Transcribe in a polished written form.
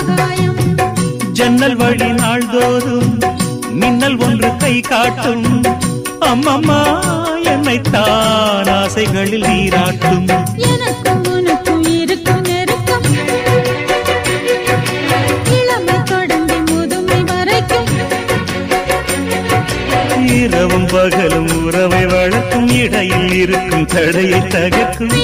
ஆகாயம். ஜன்னல் வழி நாள்தோறும் மின்னல் ஒன்று கை காட்டும். அம்மம்மா என்னைத்தான் ஆசைகளில் நீராட்டும். எனக்கும் உனக்கும் இருக்கும் நெருக்கம், இளமை தொடங்கி முதுமை வரைக்கும். இரவும் பகலும் உறவை வளர்க்கும், இடையில் இருக்கும் தடையை தகர்க்கும்.